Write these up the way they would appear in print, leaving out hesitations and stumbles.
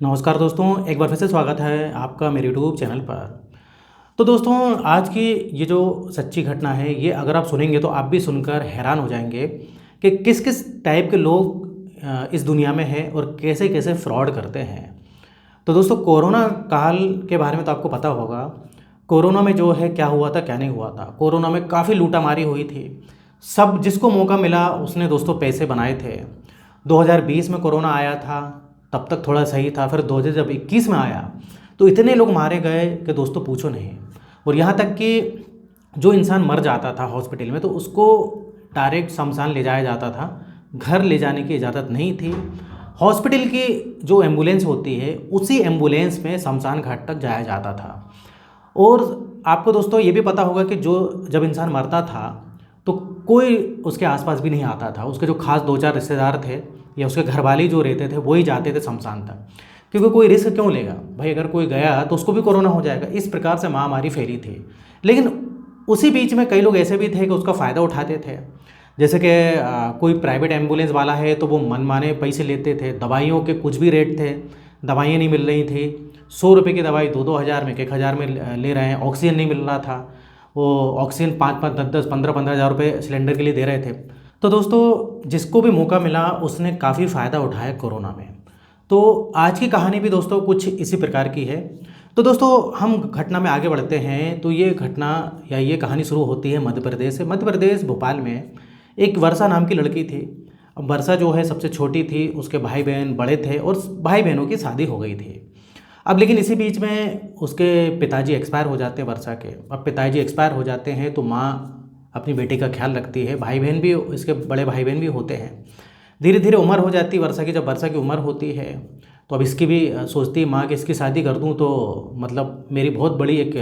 नमस्कार दोस्तों, एक बार फिर से स्वागत है आपका मेरे यूट्यूब चैनल पर। तो दोस्तों, आज की ये जो सच्ची घटना है, ये अगर आप सुनेंगे तो आप भी सुनकर हैरान हो जाएंगे कि किस किस टाइप के लोग इस दुनिया में हैं और कैसे कैसे फ्रॉड करते हैं। तो दोस्तों, कोरोना काल के बारे में तो आपको पता होगा। कोरोना में जो है क्या हुआ था क्या नहीं हुआ था। कोरोना में काफ़ी लूटामारी हुई थी। सब जिसको मौका मिला उसने दोस्तों पैसे बनाए थे। 2020 में कोरोना आया था, तब तक थोड़ा सही था। फिर 2021 में आया तो इतने लोग मारे गए कि दोस्तों पूछो नहीं। और यहाँ तक कि जो इंसान मर जाता था हॉस्पिटल में तो उसको डायरेक्ट शमशान ले जाया जाता था, घर ले जाने की इजाज़त नहीं थी। हॉस्पिटल की जो एम्बुलेंस होती है उसी एम्बुलेंस में शमशान घाट तक जाया जाता था। और आपको दोस्तों ये भी पता होगा कि जो जब इंसान मरता था तो कोई उसके आसपास भी नहीं आता था। उसके जो खास दो चार रिश्तेदार थे या उसके घर वाले जो रहते थे वही जाते थे शमशान तक, क्योंकि कोई रिस्क क्यों लेगा भाई। अगर कोई गया तो उसको भी कोरोना हो जाएगा। इस प्रकार से महामारी फैली थी। लेकिन उसी बीच में कई लोग ऐसे भी थे कि उसका फ़ायदा उठाते थे। जैसे कि कोई प्राइवेट एम्बुलेंस वाला है तो वो मनमाने पैसे लेते थे। दवाइयों के कुछ भी रेट थे, दवाइयाँ नहीं मिल रही थी। 100 रुपये की दवाई 2-2 हज़ार में, 1 हज़ार में ले रहे हैं। ऑक्सीजन नहीं मिल रहा था, वो ऑक्सीजन 5-5, 10-10, 15-15 हज़ार रुपये सिलेंडर के लिए दे रहे थे। तो दोस्तों, जिसको भी मौका मिला उसने काफ़ी फ़ायदा उठाया कोरोना में। तो आज की कहानी भी दोस्तों कुछ इसी प्रकार की है। तो दोस्तों, हम घटना में आगे बढ़ते हैं। तो ये घटना या ये कहानी शुरू होती है मध्य प्रदेश से। मध्य प्रदेश भोपाल में एक वर्षा नाम की लड़की थी। अब वर्षा जो है सबसे छोटी थी, उसके भाई बहन बड़े थे और भाई बहनों की शादी हो गई थी। अब लेकिन इसी बीच में उसके पिताजी एक्सपायर हो जाते हैं वर्षा के। अब पिताजी एक्सपायर हो जाते हैं तो माँ अपनी बेटी का ख्याल रखती है। भाई बहन भी, इसके बड़े भाई बहन भी होते हैं। धीरे धीरे उम्र हो जाती है वर्षा की। जब वर्षा की उम्र होती है तो अब इसकी भी सोचती है माँ कि इसकी शादी कर दूँ तो मतलब मेरी बहुत बड़ी एक,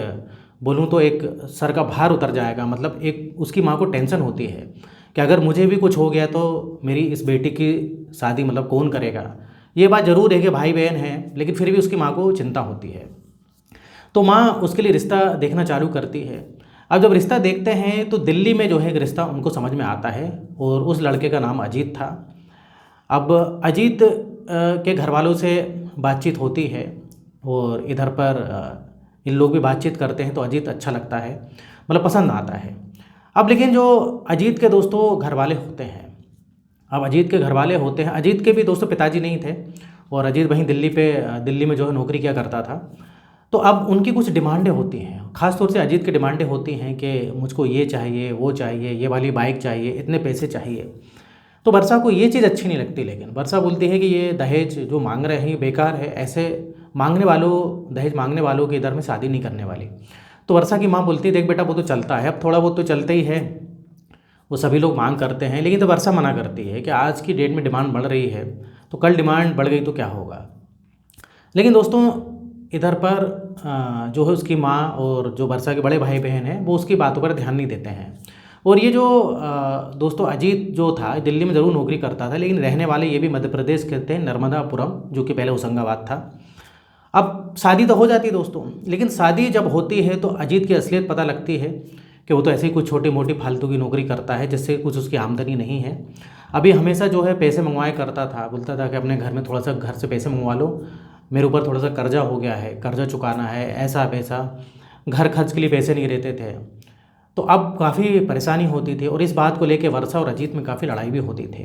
बोलूँ तो एक सर का भार उतर जाएगा। मतलब एक उसकी माँ को टेंशन होती है कि अगर मुझे भी कुछ हो गया तो मेरी इस बेटी की शादी मतलब कौन करेगा। ये बात ज़रूर है कि भाई बहन हैं, लेकिन फिर भी उसकी माँ को चिंता होती है। तो माँ उसके लिए रिश्ता देखना चालू करती है। अब जब रिश्ता देखते हैं तो दिल्ली में जो है एक रिश्ता उनको समझ में आता है और उस लड़के का नाम अजीत था। अब अजीत के घर वालों से बातचीत होती है और इधर पर इन लोग भी बातचीत करते हैं तो अजीत अच्छा लगता है, मतलब पसंद आता है। अब लेकिन जो अजीत के दोस्तों घर वाले होते हैं, अब अजीत के घर वाले होते हैं, अजीत के भी दोस्तों पिताजी नहीं थे और अजीत वहीं दिल्ली में जो है नौकरी किया करता था। तो अब उनकी कुछ डिमांडें होती हैं, ख़ास तौर से अजीत की डिमांडें होती हैं कि मुझको ये चाहिए, वो चाहिए, ये वाली बाइक चाहिए, इतने पैसे चाहिए। तो वर्षा को ये चीज़ अच्छी नहीं लगती। लेकिन वर्षा बोलती है कि ये दहेज जो मांग रहे हैं ये बेकार है, ऐसे मांगने वालों, दहेज मांगने वालों के इधर में शादी नहीं करने वाली। तो वर्षा की माँ बोलती है देख बेटा वो तो चलता है, अब थोड़ा बहुत तो चलता ही है, वो सभी लोग मांग करते हैं। लेकिन तो वर्षा मना करती है कि आज की डेट में डिमांड बढ़ रही है तो कल डिमांड बढ़ गई तो क्या होगा। लेकिन दोस्तों, इधर पर जो है उसकी माँ और जो वर्षा के बड़े भाई बहन हैं वो उसकी बातों पर ध्यान नहीं देते हैं। और ये जो दोस्तों अजीत जो था दिल्ली में ज़रूर नौकरी करता था, लेकिन रहने वाले ये भी मध्य प्रदेश के थे, नर्मदापुरम, जो कि पहले होशंगाबाद था। अब शादी तो हो जाती है दोस्तों, लेकिन शादी जब होती है तो अजीत की असलियत पता लगती है कि वो तो ऐसे ही कुछ छोटी मोटी फालतू की नौकरी करता है जिससे कुछ उसकी आमदनी नहीं है। अभी हमेशा जो है पैसे मंगवाया करता था, बोलता था कि अपने घर में थोड़ा सा घर से पैसे मंगवा लो, मेरे ऊपर थोड़ा सा कर्जा हो गया है, कर्जा चुकाना है, ऐसा वैसा, घर खर्च के लिए पैसे नहीं रहते थे। तो अब काफ़ी परेशानी होती थी और इस बात को लेकर वर्षा और अजीत में काफ़ी लड़ाई भी होती थी।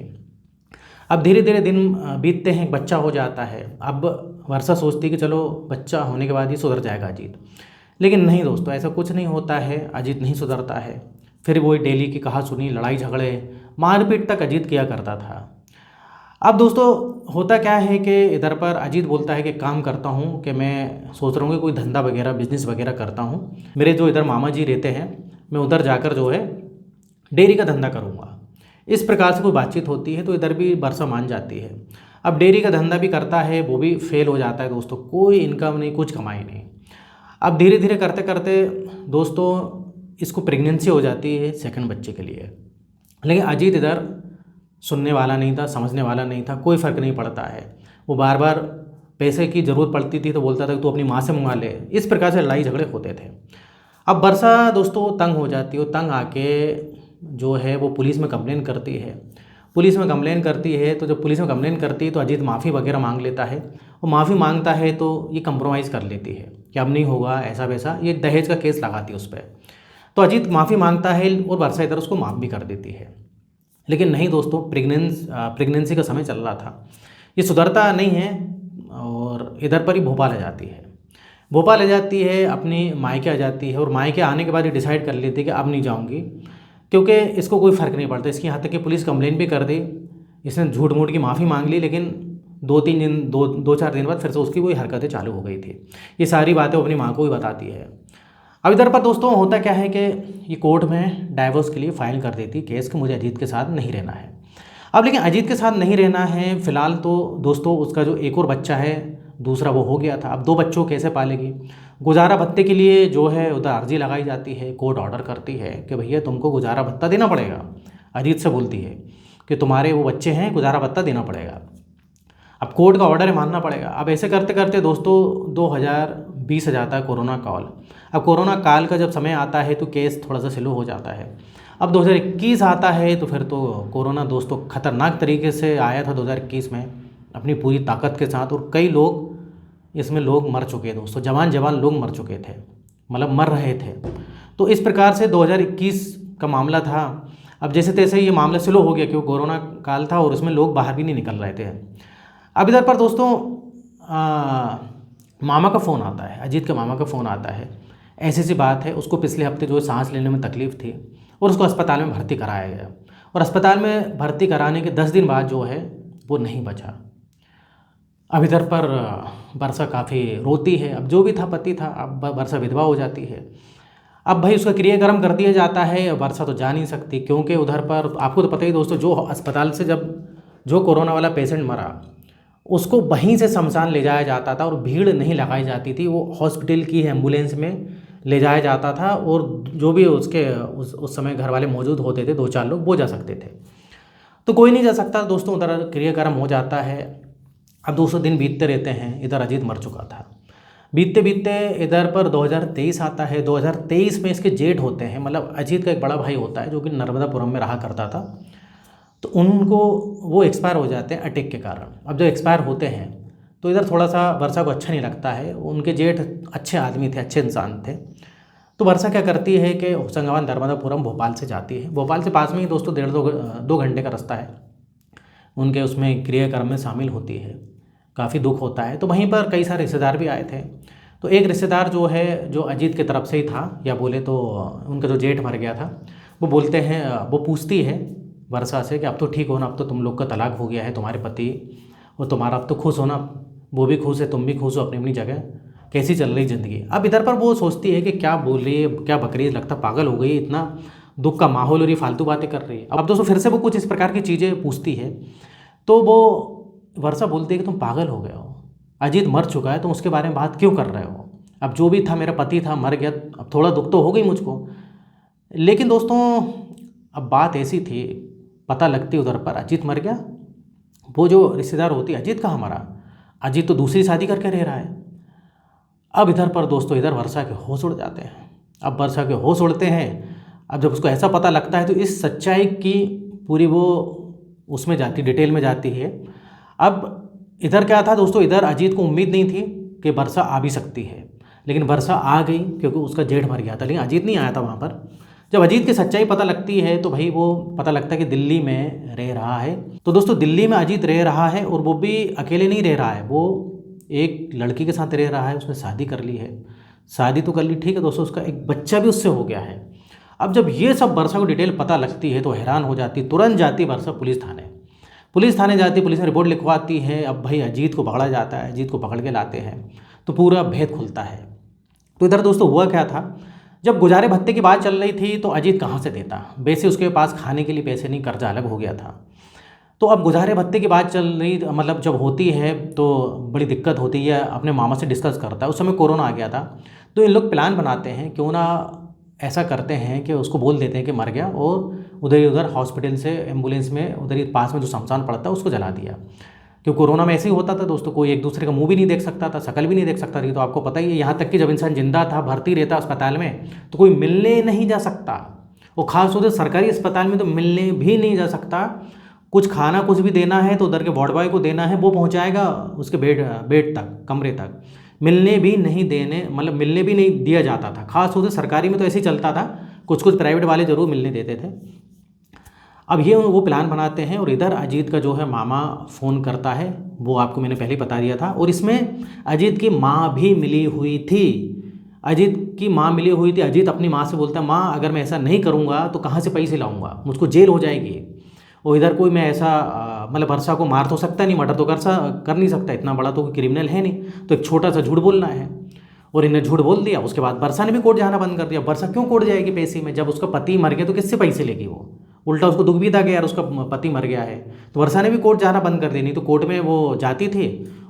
अब धीरे धीरे दिन बीतते हैं, एक बच्चा हो जाता है। अब वर्षा सोचती है कि चलो बच्चा होने के बाद ही सुधर जाएगा अजीत। लेकिन नहीं दोस्तों, ऐसा कुछ नहीं होता है, अजीत नहीं सुधरता है। फिर वही डेली की कहा सुनी, लड़ाई झगड़े, मारपीट तक अजीत किया करता था। अब दोस्तों, होता क्या है कि इधर पर अजीत बोलता है कि काम करता हूँ, कि मैं सोच रहा हूँ कि कोई धंधा वगैरह बिजनेस वगैरह करता हूँ। मेरे जो इधर मामा जी रहते हैं, मैं उधर जाकर जो है डेयरी का धंधा करूँगा। इस प्रकार से कोई बातचीत होती है तो इधर भी वर्षा मान जाती है। अब डेयरी का धंधा भी करता है, वो भी फेल हो जाता है दोस्तों, कोई इनकम नहीं, कुछ कमाई नहीं। अब धीरे धीरे करते करते दोस्तों इसको प्रेगनेंसी हो जाती है सेकंड बच्चे के लिए। लेकिन अजीत इधर सुनने वाला नहीं था, समझने वाला नहीं था, कोई फ़र्क नहीं पड़ता है। वो बार बार पैसे की ज़रूरत पड़ती थी तो बोलता था कि तू अपनी माँ से मंगा ले। इस प्रकार से लड़ाई झगड़े होते थे। अब वर्षा दोस्तों तंग हो जाती है, तंग आके जो है वो पुलिस में कंप्लेन करती है। पुलिस में कंप्लेन करती है। तो जब पुलिस में कंप्लेन करती है तो अजीत माफ़ी वगैरह मांग लेता है, और माफ़ी मांगता है तो ये कंप्रोमाइज़ कर लेती है कि अब नहीं होगा ऐसा वैसा, ये दहेज का केस लगाती है उस पर। तो अजीत माफ़ी मांगता है और वर्षा इधर उसको माफ़ भी कर देती है। लेकिन नहीं दोस्तों, प्रेगनेंसी का समय चल रहा था, ये सुधरता नहीं है और इधर पर ही भोपाल आ जाती है। भोपाल आ जाती है, अपनी मायके आ जाती है, और मायके आने के बाद ये डिसाइड कर लेती है कि अब नहीं जाऊंगी, क्योंकि इसको कोई फ़र्क नहीं पड़ता। इसकी यहाँ तक कि पुलिस कंप्लेन भी कर दी, इसने झूठ मूठ की माफ़ी मांग ली, लेकिन 2-4 दिन बाद फिर से उसकी वही हरकतें चालू हो गई थी। ये सारी बातें अपनी माँ को भी बताती है। अब इधर पर दोस्तों होता क्या है कि ये कोर्ट में डाइवोर्स के लिए फाइल कर देती केस कि मुझे अजीत के साथ नहीं रहना है। अब लेकिन अजीत के साथ नहीं रहना है फ़िलहाल, तो दोस्तों उसका जो एक और बच्चा है, दूसरा वो हो गया था, अब 2 बच्चों कैसे पालेगी। गुजारा भत्ते के लिए जो है उधर अर्जी लगाई जाती है, कोर्ट ऑर्डर करती है कि भैया तुमको गुजारा भत्ता देना पड़ेगा। अजीत से बोलती है कि तुम्हारे वो बच्चे हैं, गुजारा भत्ता देना पड़ेगा। अब कोर्ट का ऑर्डर है, मानना पड़ेगा। अब ऐसे करते करते दोस्तों 2020 आ जाता है कोरोना काल। अब कोरोना काल का जब समय आता है तो केस थोड़ा सा स्लो हो जाता है। अब 2021 आता है तो फिर तो कोरोना दोस्तों ख़तरनाक तरीके से आया था 2021 में अपनी पूरी ताकत के साथ, और कई लोग इसमें लोग मर चुके हैं दोस्तों, जवान लोग मर चुके थे, मतलब मर रहे थे। तो इस प्रकार से 2021 का मामला था। अब जैसे तैसे ये मामला स्लो हो गया क्योंकि कोरोना काल था और उसमें लोग बाहर भी नहीं निकल रहे थे। अब इधर पर दोस्तों मामा का फ़ोन आता है, अजीत के मामा का फ़ोन आता है। ऐसी सी बात है, उसको पिछले हफ्ते जो सांस लेने में तकलीफ़ थी और उसको अस्पताल में भर्ती कराया गया, और अस्पताल में भर्ती कराने के 10 दिन बाद जो है वो नहीं बचा। अब इधर पर वर्षा काफ़ी रोती है। अब जो भी था पति था, अब वर्षा विधवा हो जाती है। अब भाई उसका क्रियाक्रम कर दिया जाता है, वर्षा तो जा नहीं सकती क्योंकि उधर पर आपको तो पता ही दोस्तों, जो अस्पताल से जब जो कोरोना वाला पेशेंट मरा उसको वहीं से शमशान ले जाया जाता था और भीड़ नहीं लगाई जाती थी, वो हॉस्पिटल की एम्बुलेंस में ले जाया जाता था, और जो भी उसके उस समय घर वाले मौजूद होते थे 2-4 लोग, वो जा सकते थे। तो कोई नहीं जा सकता दोस्तों, उधर क्रियाक्रम हो जाता है। अब 200 दिन बीतते रहते हैं, इधर अजीत मर चुका था। बीतते बीतते इधर पर 2023 आता है। 2023 में इसके जेठ होते हैं, मतलब अजीत का एक बड़ा भाई होता है जो कि नर्मदापुरम में रहा करता था, तो उनको वो एक्सपायर हो जाते हैं अटैक के कारण। अब जब एक्सपायर होते हैं तो इधर थोड़ा सा वर्षा को अच्छा नहीं लगता है। उनके जेठ अच्छे आदमी थे, अच्छे इंसान थे। तो वर्षा क्या करती है कि होशंगाबाद नर्मदापुरम भोपाल से जाती है। भोपाल से पास में ही दोस्तों 1.5-2 घंटे का रास्ता है। उनके उसमें क्रियाक्रम में शामिल होती है, काफ़ी दुख होता है। तो वहीं पर कई सारे रिश्तेदार भी आए थे। तो एक रिश्तेदार जो है, जो अजीत की तरफ से ही था, या बोले तो उनका जो जेठ मर गया था, वो बोलते हैं, वो पूछती है वर्षा से कि अब तो ठीक हो ना, अब तो तुम लोग का तलाक हो गया है, तुम्हारे पति और तुम्हारा, अब तो खुश हो ना, वो भी खुश है, तुम भी खुश हो अपनी अपनी जगह, कैसी चल रही ज़िंदगी। अब इधर पर वो सोचती है कि क्या बोल रही है, क्या बक रही है, लगता पागल हो गई, इतना दुख का माहौल और ये फालतू बातें कर रही है। अब दोस्तों फिर से वो कुछ इस प्रकार की चीज़ें पूछती है, तो वो वर्षा बोलती है कि तुम पागल हो गए हो, अजीत मर चुका है, तुम उसके बारे में बात क्यों कर रहे हो। अब जो भी था, मेरा पति था, मर गया, अब थोड़ा दुख तो हो गई मुझको। लेकिन दोस्तों अब बात ऐसी थी, पता लगती उधर पर अजीत मर गया, वो जो रिश्तेदार होती है, अजीत कहाँ मरा, अजीत तो दूसरी शादी करके रह रहा है। अब इधर पर दोस्तों इधर वर्षा के होश उड़ जाते हैं। अब वर्षा के होश उड़ते हैं। अब जब उसको ऐसा पता लगता है तो इस सच्चाई की पूरी वो उसमें जाती, डिटेल में जाती है। अब इधर क्या था दोस्तों, इधर अजीत को उम्मीद नहीं थी कि वर्षा आ भी सकती है, लेकिन वर्षा आ गई क्योंकि उसका जेठ मर गया था, लेकिन अजीत नहीं आया था वहाँ पर। जब अजीत की सच्चाई पता लगती है तो भाई वो पता लगता है कि दिल्ली में रह रहा है। तो दोस्तों दिल्ली में अजीत रह रहा है, और वो भी अकेले नहीं रह रहा है, वो एक लड़की के साथ रह रहा है, उसने शादी कर ली है। शादी तो कर ली, ठीक है दोस्तों, उसका एक बच्चा भी उससे हो गया है। अब जब ये सब वर्षा को डिटेल पता लगती है तो हैरान हो जाती, तुरंत जाती वर्षा पुलिस थाने। पुलिस थाने जाती, पुलिस में रिपोर्ट लिखवाती है। अब भाई अजीत को पकड़ा जाता है, अजीत को पकड़ के लाते हैं, तो पूरा भेद खुलता है। तो इधर दोस्तों हुआ क्या था, जब गुजारे भत्ते की बात चल रही थी तो अजीत कहाँ से देता, वैसे उसके पास खाने के लिए पैसे नहीं, कर्जा अलग हो गया था। तो अब गुजारे भत्ते की बात चल रही, मतलब जब होती है तो बड़ी दिक्कत होती है, अपने मामा से डिस्कस करता है। उस समय कोरोना आ गया था, तो इन लोग प्लान बनाते हैं, क्यों ना ऐसा करते हैं कि उसको बोल देते हैं कि मर गया, और उधर ही उधर हॉस्पिटल से एम्बुलेंस में उधर ही पास में जो शमशान पड़ता है उसको जला दिया। क्योंकि कोरोना में ऐसे ही होता था दोस्तों, कोई एक दूसरे का मुंह भी नहीं देख सकता था, शक्ल भी नहीं देख सकता था। तो आपको पता ही है, यहाँ तक कि जब इंसान जिंदा था, भर्ती रहता अस्पताल में, तो कोई मिलने नहीं जा सकता, और ख़ास तौर से सरकारी अस्पताल में तो मिलने भी नहीं जा सकता। कुछ खाना कुछ भी देना है तो उधर के वार्ड बॉय को देना है, वो पहुंचाएगा उसके बेड तक, कमरे तक। मिलने भी नहीं देने, मतलब मिलने भी नहीं दिया जाता था। खास तौर से सरकारी में तो ऐसे ही चलता था, कुछ कुछ प्राइवेट वाले ज़रूर मिलने देते थे। अब ये वो प्लान बनाते हैं और इधर अजीत का जो है मामा फ़ोन करता है, वो आपको मैंने पहले ही बता दिया था। और इसमें अजीत की माँ भी मिली हुई थी, अजीत की माँ मिली हुई थी। अजीत अपनी माँ से बोलता है, माँ अगर मैं ऐसा नहीं करूँगा तो कहाँ से पैसे लाऊंगा, मुझको जेल हो जाएगी। और इधर कोई मैं ऐसा मतलब वर्षा को मार तो सकता नहीं, मर्डर तो कर नहीं सकता, इतना बड़ा तो क्रिमिनल है नहीं, तो एक छोटा सा झूठ बोलना है। और इन्हें झूठ बोल दिया। उसके बाद वर्षा ने भी कोर्ट जाना बंद कर दिया। वर्षा क्यों कोर्ट जाएगी पैसे में, जब उसका पति मर गया तो किससे पैसे लेगी वो। उल्टा उसको दुख भी था कि यार उसका पति मर गया है, तो वर्षा ने भी कोर्ट जाना बंद कर दी। नहीं तो कोर्ट में वो जाती थी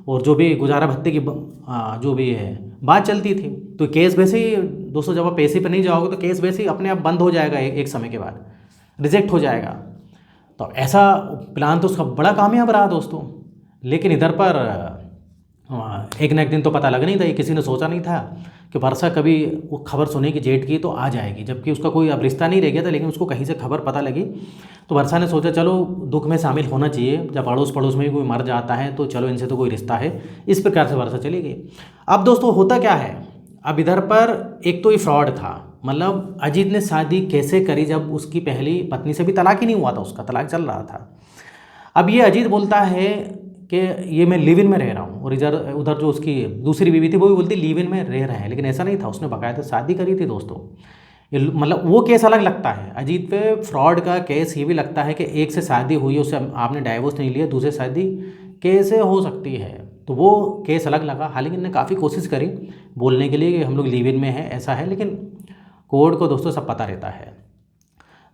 और जो भी गुजारा भत्ते की जो भी है बात चलती थी। तो केस वैसे ही दोस्तों, जब आप पैसे पे नहीं जाओगे तो केस वैसे ही अपने आप बंद हो जाएगा, एक समय के बाद रिजेक्ट हो जाएगा। तो ऐसा प्लान तो उसका बड़ा कामयाब रहा दोस्तों। लेकिन इधर पर एक न एक दिन तो पता लग नहीं था, ये किसी ने सोचा नहीं था कि वर्षा कभी वो खबर सुनेगी जेठ की तो आ जाएगी, जबकि उसका कोई अब रिश्ता नहीं रह गया था। लेकिन उसको कहीं से खबर पता लगी तो वर्षा ने सोचा चलो दुख में शामिल होना चाहिए, जब अड़ोस पड़ोस में भी कोई मर जाता है तो चलो इनसे तो कोई रिश्ता है। इस प्रकार से वर्षा चली गई। अब दोस्तों होता क्या है, अब इधर पर एक तो ये फ्रॉड था, मतलब अजीत ने शादी कैसे करी जब उसकी पहली पत्नी से भी तलाक ही नहीं हुआ था, उसका तलाक चल रहा था। अब ये अजीत बोलता है कि ये मैं लिव इन में रह रहा हूँ, और इधर उधर जो उसकी दूसरी बीवी थी वो भी बोलती लिव इन में रह रहा है, लेकिन ऐसा नहीं था, उसने बाकायदा शादी करी थी दोस्तों। ये मतलब वो केस अलग लगता है अजीत पे। फ्रॉड का केस ये भी लगता है कि एक से शादी हुई है, उससे आपने डाइवोर्स नहीं लिया, दूसरी शादी कैसे हो सकती है, तो वो केस अलग लगा। हालांकि इन्होंने काफ़ी कोशिश करी बोलने के लिए कि हम लोग लिव इन में हैं, ऐसा है, लेकिन कोर्ट को दोस्तों सब पता रहता है।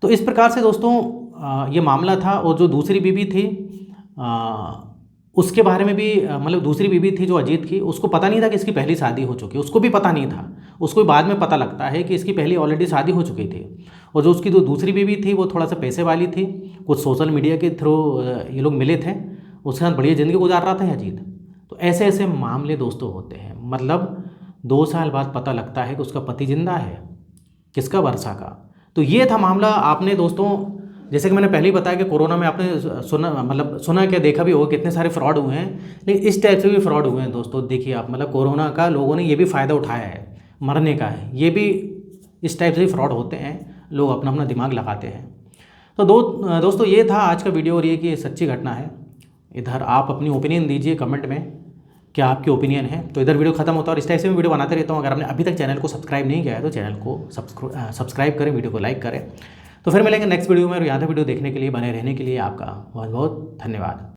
तो इस प्रकार से दोस्तों ये मामला था। और जो दूसरी बीवी थी उसके बारे में भी मतलब दूसरी बीवी थी जो अजीत की, उसको पता नहीं था कि इसकी पहली शादी हो चुकी है, उसको भी पता नहीं था। उसको बाद में पता लगता है कि इसकी पहली ऑलरेडी शादी हो चुकी थी। और जो उसकी जो दूसरी बीवी थी वो थोड़ा सा पैसे वाली थी, कुछ सोशल मीडिया के थ्रू ये लोग मिले थे, उसके साथ बढ़िया ज़िंदगी गुजार रहा था अजीत। तो ऐसे ऐसे मामले दोस्तों होते हैं। मतलब 2 साल बाद पता लगता है कि उसका पति जिंदा है, किसका, वर्षा का। तो ये था मामला। आपने दोस्तों जैसे कि मैंने पहले ही बताया कि कोरोना में आपने सुना क्या, देखा भी होगा कितने सारे फ्रॉड हुए हैं, लेकिन इस टाइप से भी फ्रॉड हुए हैं दोस्तों। देखिए आप, मतलब कोरोना का लोगों ने ये भी फ़ायदा उठाया है, मरने का है, ये भी इस टाइप से भी फ्रॉड होते हैं, लोग अपना अपना दिमाग लगाते हैं। तो दोस्तों ये था आज का वीडियो, और ये कि सच्ची घटना है। इधर आप अपनी ओपिनियन दीजिए कमेंट में, क्या आपकी ओपिनियन है। तो इधर वीडियो खत्म होता है, और इस टाइप से मैं वीडियो बनाते रहता हूँ। अगर आपने अभी तक चैनल को सब्सक्राइब नहीं किया है तो चैनल को सब्सक्राइब करें, वीडियो को लाइक करें। तो फिर मिलेंगे नेक्स्ट वीडियो में, और यहाँ तक वीडियो देखने के लिए, बने रहने के लिए आपका बहुत बहुत धन्यवाद।